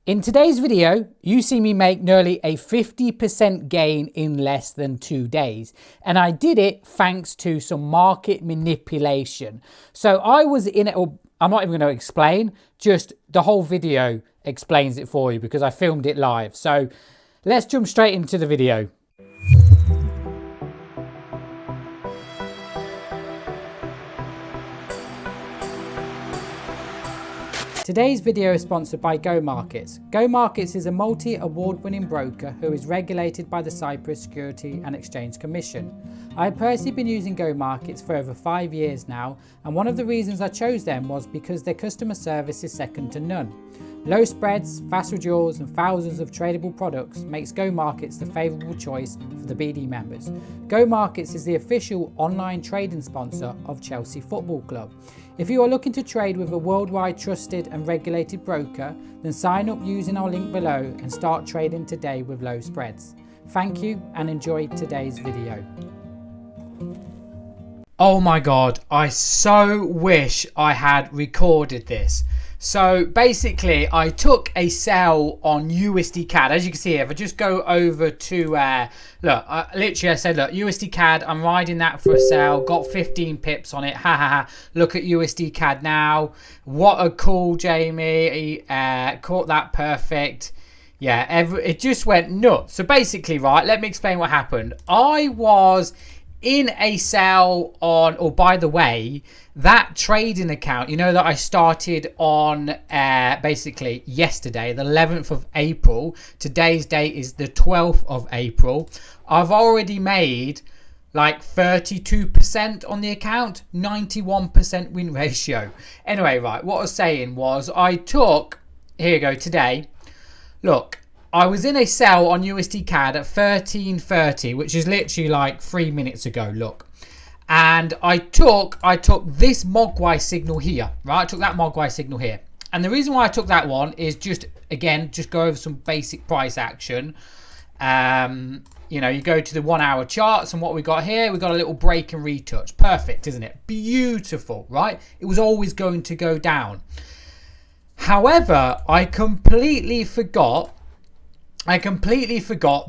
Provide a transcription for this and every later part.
In today's video, you see me make nearly a 50% gain in less than 2 days. And I did it thanks to some market manipulation. So I was in it, or I'm not even going to explain, just the whole video explains it for you because I filmed it live. So let's jump straight into the video. Today's video is sponsored by Go Markets. Go Markets is a multi-award-winning broker who is regulated by the Cyprus Security and Exchange Commission. I have personally been using Go Markets for over 5 years now, and one of the reasons I chose them was because their customer service is second to none. Low spreads, fast withdrawals and thousands of tradable products makes Go Markets the favourable choice for the BD members. Go Markets is the official online trading sponsor of Chelsea Football Club. If you are looking to trade with a worldwide trusted and regulated broker, then sign up using our link below and start trading today with low spreads. Thank you and enjoy today's video. Oh my God, I so wish I had recorded this. So basically I took a on USD CAD. As you can see here, if I just go over to I said, look, USD CAD, I'm riding that for a sell, got 15 pips on it. Ha ha ha. Look at USD CAD now. What a call, Jamie. Caught that perfect. Yeah, it just went nuts. So basically, right, let me explain what happened. I was in a sell on, or by the way, that trading account, you know, that I started on basically yesterday, the 11th of April. Today's date is the 12th of April. I've already made like 32% on the account, 91% win ratio. Anyway, right, what I was saying was I took, here you go, today, look, I was in a sell on USD CAD at 13.30, which is literally like 3 minutes ago, look. And I took this Mogwai signal here, right? I took that Mogwai signal here. And the reason why I took that one is just go over some basic price action. You know, you go to the 1 hour charts and what we got here, we got a little break and retouch. Perfect, isn't it? Beautiful, right? It was always going to go down. However, I completely forgot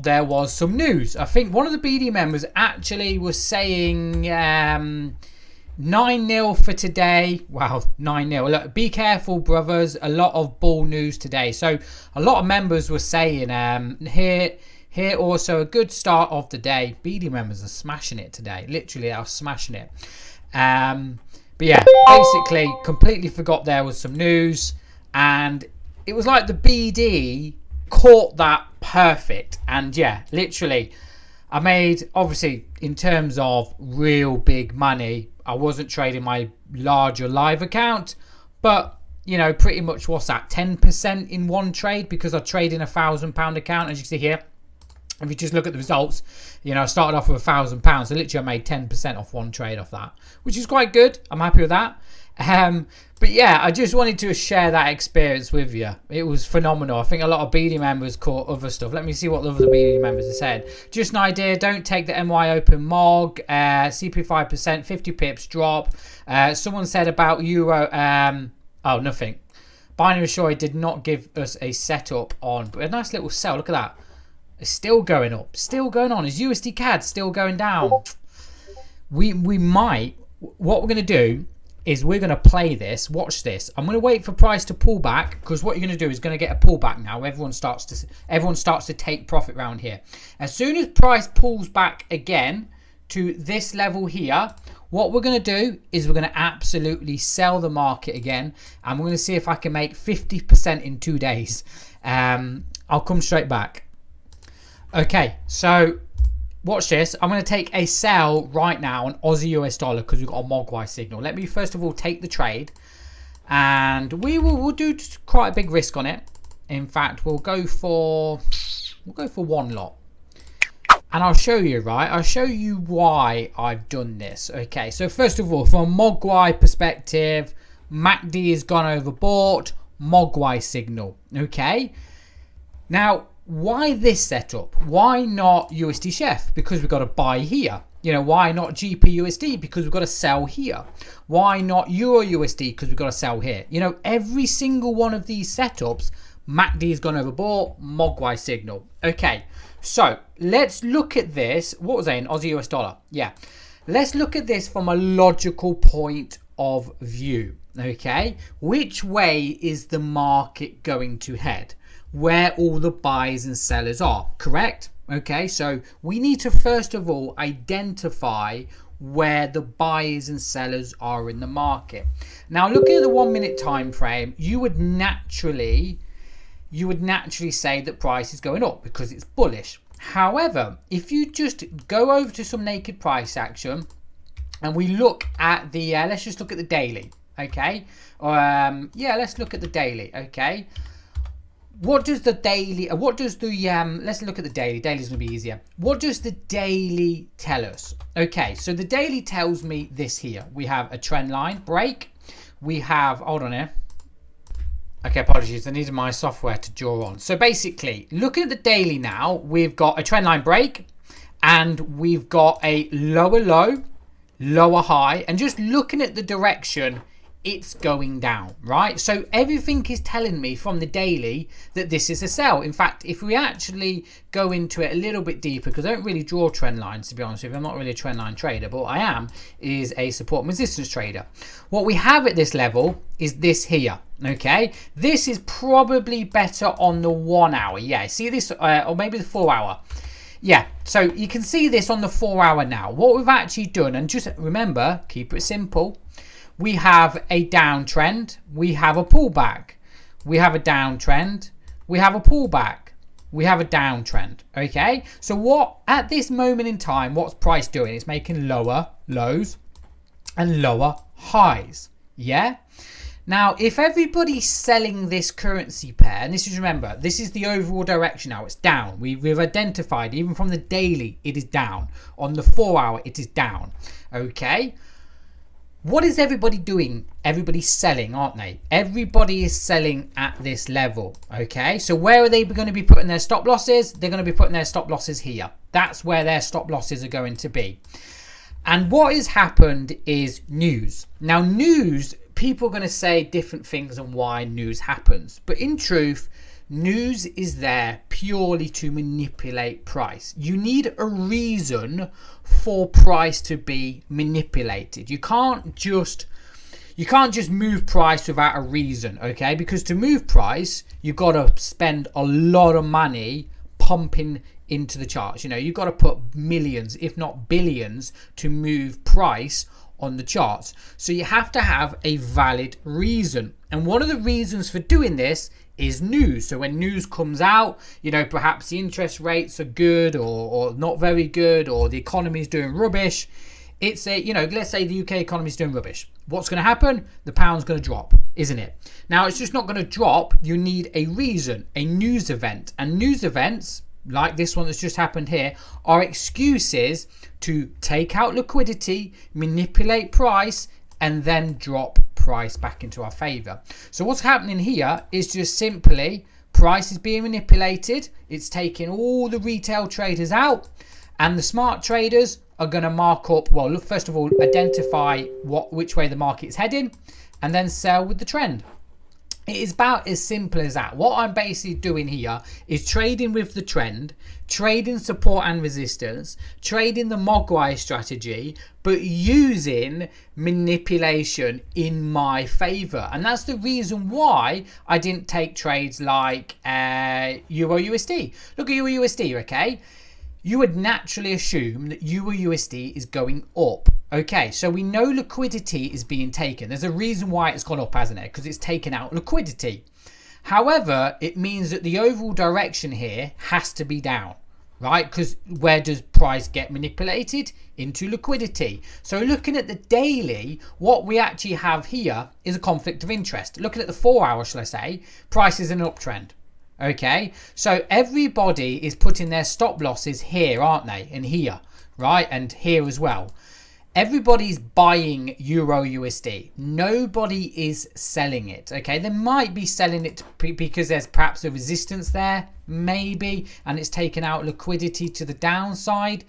there was some news. I think one of the BD members actually was saying 9-0 for today. Wow, 9-0. Look, be careful, brothers. A lot of bull news today. So a lot of members were saying here also a good start of the day. BD members are smashing it today. Literally, they are smashing it. But yeah, basically completely forgot there was some news. And it was like the BD caught that perfect. And yeah, literally I made, obviously in terms of real big money, I wasn't trading my larger live account, but you know, pretty much what's that, 10% in one trade, because I trade in £1,000 account. As you can see here, if you just look at the results, you know, I started off with £1,000, so literally I made 10% off one trade off that, which is quite good. I'm happy with that. But yeah, I just wanted to share that experience with you. It was phenomenal. I think a lot of BD members caught other stuff. Let me see what the other BD members have said. Just an idea, don't take the MY Open MOG, CP 5%, 50 pips drop. Someone said about Euro, oh, nothing. Binary Destroyer did not give us a setup on, but a nice little sell. Look at that. It's still going up, still going on. Is USD CAD still going down? We might, what we're going to do is we're going to play this. Watch this. I'm going to wait for price to pull back, because what you're going to do is going to get a pullback now. Everyone starts to take profit round here. As soon as price pulls back again to this level here, what we're going to do is we're going to absolutely sell the market again, and we're going to see if I can make 50% in 2 days. I'll come straight back. Okay, so watch this. I'm going to take a sell right now on Aussie US dollar because we've got a Mogwai signal. Let me first of all take the trade, and we'll do quite a big risk on it. In fact, we'll go for one lot, and I'll show you, right? I'll show you why I've done this. Okay, so first of all, from a Mogwai perspective, MACD has gone overbought. Mogwai signal. Okay, now, why this setup? Why not USD Chef? Because we've got to buy here. You know, why not GPUSD? Because we've got to sell here. Why not Euro USD? Because we've got to sell here. You know, every single one of these setups MACD's gone overbought, Mogwai signal. Okay, so let's look at this. What was I in? Aussie US dollar. Yeah. Let's look at this from a logical point of view. Okay, which way is the market going to head? Where all the buyers and sellers are, correct? Okay, so we need to first of all identify where the buyers and sellers are in the market. Now, looking at the 1 minute time frame, you would naturally say that price is going up because it's bullish. However, if you just go over to some naked price action and we look at the let's just look at the daily. Okay, yeah, let's look at the daily. Okay, what does the daily let's look at the daily. Daily's gonna be easier. What does the daily tell us? Okay, so the daily tells me this here. We have a trend line break. We have, hold on here. Okay, apologies, I needed my software to draw on. So basically, looking at the daily now, we've got a trend line break and we've got a lower low, lower high, and just looking at the direction, it's going down, right? So everything is telling me from the daily that this is a sell. In fact, if we actually go into it a little bit deeper, because I don't really draw trend lines, to be honest with you, I'm not really a trend line trader, but what I is a support and resistance trader. What we have at this level is this here. Okay, this is probably better on the 1 hour. Yeah, see this, or maybe the 4 hour. Yeah, so you can see this on the 4 hour now. What we've actually done, and just remember, keep it simple. We have a downtrend, we have a pullback, we have a downtrend, we have a pullback, we have a downtrend. Okay, so what at this moment in time, what's price doing? It's making lower lows and lower highs. Yeah. Now, if everybody's selling this currency pair, and this is, remember, this is the overall direction now, it's down. We've identified, even from the daily, it is down. On the 4 hour, it is down. Okay. What is everybody doing? Everybody's selling, aren't they? Everybody is selling at this level. Okay. So where are they going to be putting their stop losses? They're going to be putting their stop losses here. That's where their stop losses are going to be. And what has happened is news. Now, news, people are going to say different things on why news happens, but in truth, news is there purely to manipulate price. You need a reason for price to be manipulated. You can't just move price without a reason. Okay, because to move price, you've got to spend a lot of money pumping into the charts. You know, you've got to put millions, if not billions, to move price on the charts. So you have to have a valid reason, and one of the reasons for doing this is news. So when news comes out, you know, perhaps the interest rates are good or not very good, or the economy is doing rubbish. It's a, you know, let's say the UK economy is doing rubbish. What's going to happen? The pound's going to drop, isn't it? Now, it's just not going to drop. You need a reason, a news event, and news events like this one that's just happened here are excuses to take out liquidity, manipulate price, and then drop price back into our favor. So what's happening here is just simply price is being manipulated. It's taking all the retail traders out, and the smart traders are going to mark up, well, look, first of all, identify which way the market is heading, and then sell with the trend. It is about as simple as that. What I'm basically doing here is trading with the trend, trading support and resistance, trading the Mogwai strategy, but using manipulation in my favor. And that's the reason why I didn't take trades like Euro USD. Look at Euro USD, okay? You would naturally assume that Euro USD is going up. Okay, so we know liquidity is being taken. There's a reason why it's gone up, hasn't it? Because it's taken out liquidity. However, it means that the overall direction here has to be down, right? Because where does price get manipulated? Into liquidity. So looking at the daily, what we actually have here is a conflict of interest. Looking at the 4 hour, shall I say, price is in an uptrend. Okay, so everybody is putting their stop losses here, aren't they? And here, right? And here as well. Everybody's buying Euro USD. Nobody is selling it. Okay, they might be selling it because there's perhaps a resistance there, maybe, and it's taken out liquidity to the downside.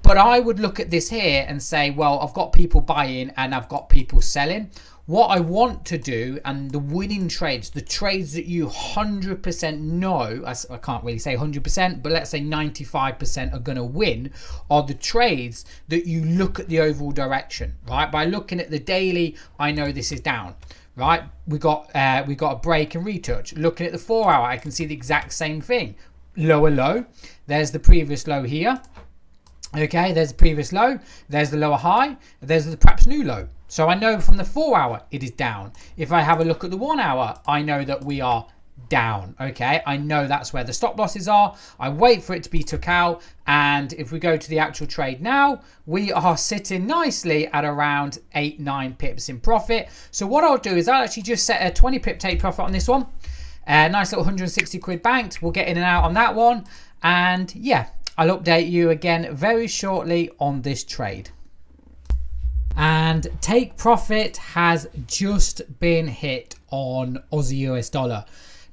But I would look at this here and say, well, I've got people buying and I've got people selling. what I want to do, and the winning trades, the trades that you 100% know, I can't really say 100%, but let's say 95% are going to win, are the trades that you look at the overall direction, right? By looking at the daily, I know this is down. Right, we got a break and retouch. Looking at the 4 hour, I can see the exact same thing. Lower low, there's the previous low here. Okay, there's the previous low, there's the lower high, there's the perhaps new low. So I know from the 4 hour it is down. If I have a look at the 1 hour, I know that we are down. Okay, I know that's where the stop losses are. I wait for it to be took out, and if we go to the actual trade now, we are sitting nicely at around 8-9 pips in profit. So what I'll do is I'll actually just set a 20 pip take profit on this one. Nice little 160 quid banked. We'll get in and out on that one, and yeah, I'll update you again very shortly on this trade. And take profit has just been hit on Aussie US dollar.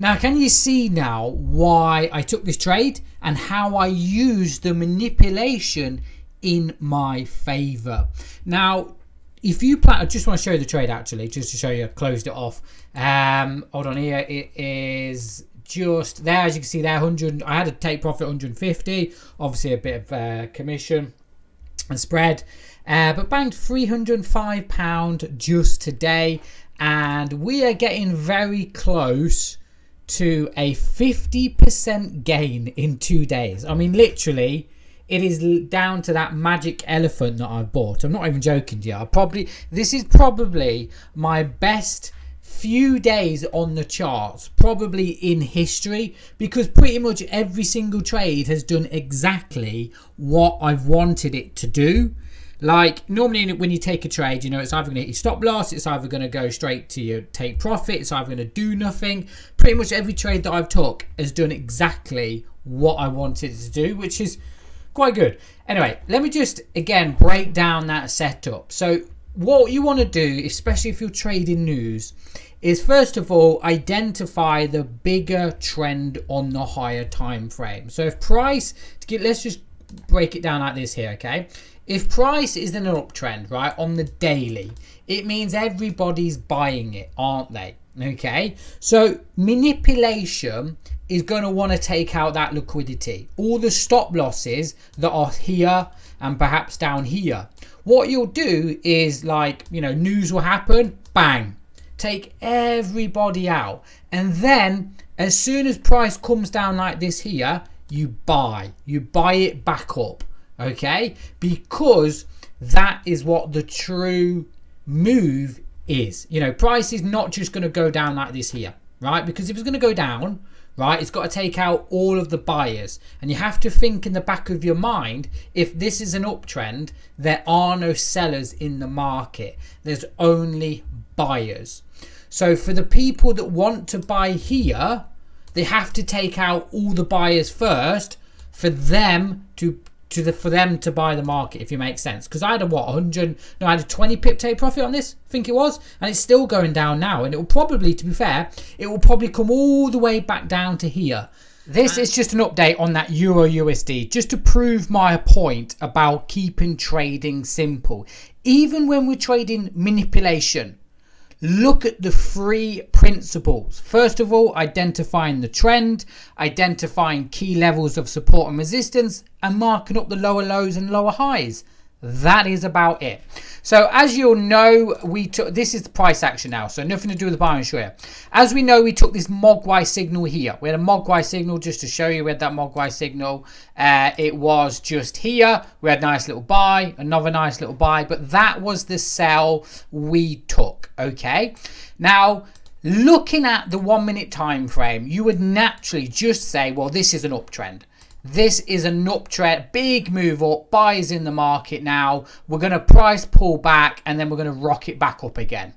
Now, can you see now why I took this trade and how I used the manipulation in my favor? Now, if you plan, I just want to show you the trade actually, just to show you I closed it off. Hold on here. It is just there, as you can see there, 100. I had to take profit 150. Obviously, a bit of commission and spread, but banked £305 just today, and we are getting very close to a 50% gain in 2 days. I mean, literally, it is down to that magic elephant that I bought. I'm not even joking to you. This is probably my best few days on the charts, probably in history, because pretty much every single trade has done exactly what I've wanted it to do. Like normally when you take a trade, you know, it's either going to hit your stop loss, it's either going to go straight to your take profit, it's either going to do nothing. Pretty much every trade that I've took has done exactly what I wanted it to do, which is quite good. Anyway, let me just again break down that setup. So what you want to do, especially if you're trading news, is first of all identify the bigger trend on the higher time frame. So if price, let's just break it down like this here, okay? If price is in an uptrend, right, on the daily, it means everybody's buying it, aren't they? Okay, so manipulation is going to want to take out that liquidity, all the stop losses that are here and perhaps down here. What you'll do is, like, you know, news will happen, bang, take everybody out, and then as soon as price comes down like this here, you buy it back up. Okay, because that is what the true move is. You know, price is not just going to go down like this here, right? Because if it's going to go down, right, it's got to take out all of the buyers, and you have to think in the back of your mind, if this is an uptrend, there are no sellers in the market, there's only buyers. So for the people that want to buy here, they have to take out all the buyers first for them to buy the market, if you make sense. Because I had I had a 20 pip take profit on this, I think it was, and it's still going down now, and it will probably, to be fair, it will probably come all the way back down to here. This is just an update on that Euro USD, just to prove my point about keeping trading simple. Even when we're trading manipulation, look at the 3 principles. First of all, identifying the trend, identifying key levels of support and resistance, and marking up the lower lows and lower highs. That is about it. So as you'll know, this is the price action now, so nothing to do with the buy and share. As we know, we took this Mogwai signal here. We had a Mogwai signal, just to show you, we had that Mogwai signal. It was just here. We had a nice little buy, another nice little buy, but that was the sell we took. Okay, now looking at the 1 minute time frame, you would naturally just say, well, this is an uptrend. This is an uptrend, big move up, buyers in the market now. We're going to price pull back and then we're going to rock it back up again.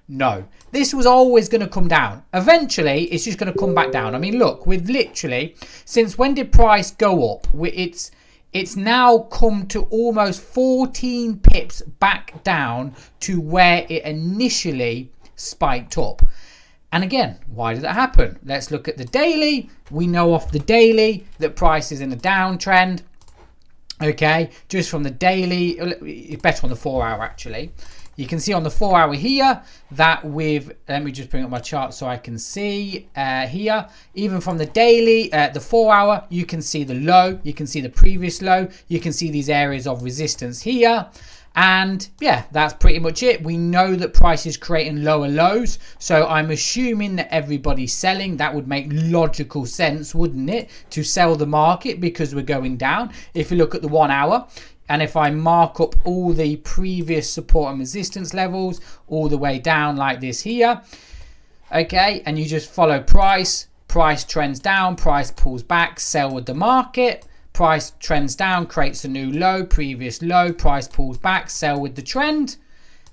No, this was always going to come down. Eventually, it's just going to come back down. I mean, look, we've literally, since when did price go up? It's now come to almost 14 pips back down to where it initially spiked up. And again, why did that happen? Let's look at the daily. We know off the daily that price is in a downtrend. Okay, just from the daily, it's better on the 4 hour actually. You can see on the 4 hour here that let me just bring up my chart so I can see here, even from the daily, the 4 hour, you can see the low, you can see the previous low, you can see these areas of resistance here. And yeah, that's pretty much it. We know that price is creating lower lows, so I'm assuming that everybody's selling. That would make logical sense, wouldn't it, to sell the market because we're going down. If you look at the 1 hour, and if I mark up all the previous support and resistance levels all the way down like this here, okay, and you just follow price trends down, price pulls back, sell with the market. Price trends down, creates a new low, previous low, price pulls back, sell with the trend.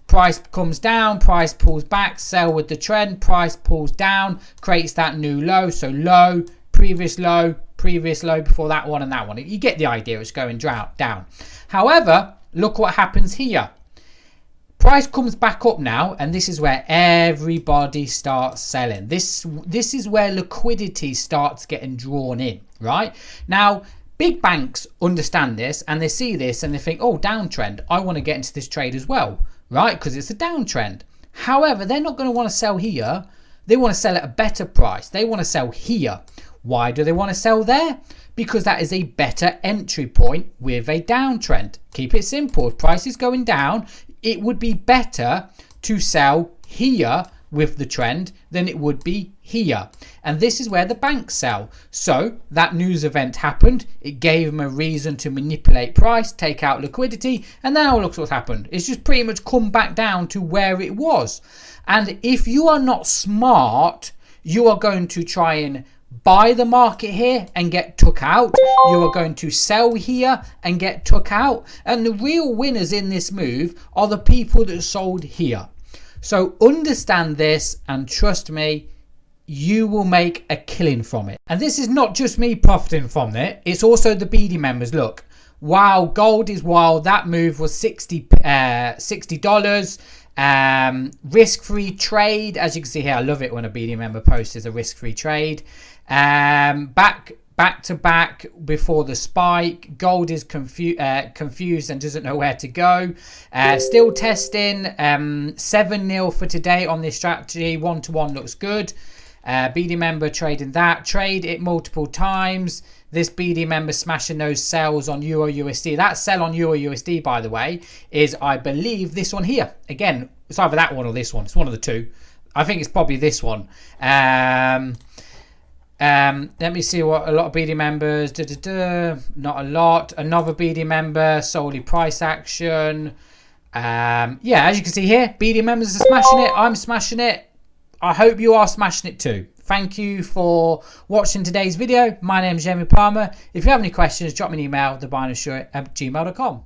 Price comes down, price pulls back, sell with the trend, price pulls down, creates that new low. So low, previous low before that one and that one. You get the idea, it's going down. However, look what happens here. Price comes back up now, and this is where everybody starts selling. This is where liquidity starts getting drawn in, right? Now, big banks understand this and they see this and they think, oh, downtrend, I want to get into this trade as well, right? Because it's a downtrend. However, they're not going to want to sell here. They want to sell at a better price. They want to sell here. Why do they want to sell there? Because that is a better entry point with a downtrend. Keep it simple. If price is going down, it would be better to sell here with the trend than it would be here. And this is where the banks sell. So that news event happened. It gave them a reason to manipulate price, take out liquidity, and now look what's happened. It's just pretty much come back down to where it was. And if you are not smart, you are going to try and buy the market here and get took out. You are going to sell here and get took out. And the real winners in this move are the people that sold here. So understand this and trust me, you will make a killing from it. And this is not just me profiting from it, it's also the BD members. Look, wow, gold is wild. That move was $60. Risk-free trade, as you can see here. I love it when a BD member posts a risk-free trade. Back to back before the spike. Gold is confused and doesn't know where to go. Still testing. 7-0 for today on this strategy. 1-to-1 looks good. BD member trading that. Trade it multiple times. This BD member smashing those sells on Euro USD. That sell on Euro USD, by the way, is, I believe, this one here. Again, it's either that one or this one. It's one of the two. I think it's probably this one. Let me see what a lot of BD members. Not a lot. Another BD member, solely price action. Yeah, as you can see here, BD members are smashing it. I'm smashing it. I hope you are smashing it too. Thank you for watching today's video. My name is Jamie Palmer. If you have any questions, drop me an email, thebinarydestroyer@gmail.com.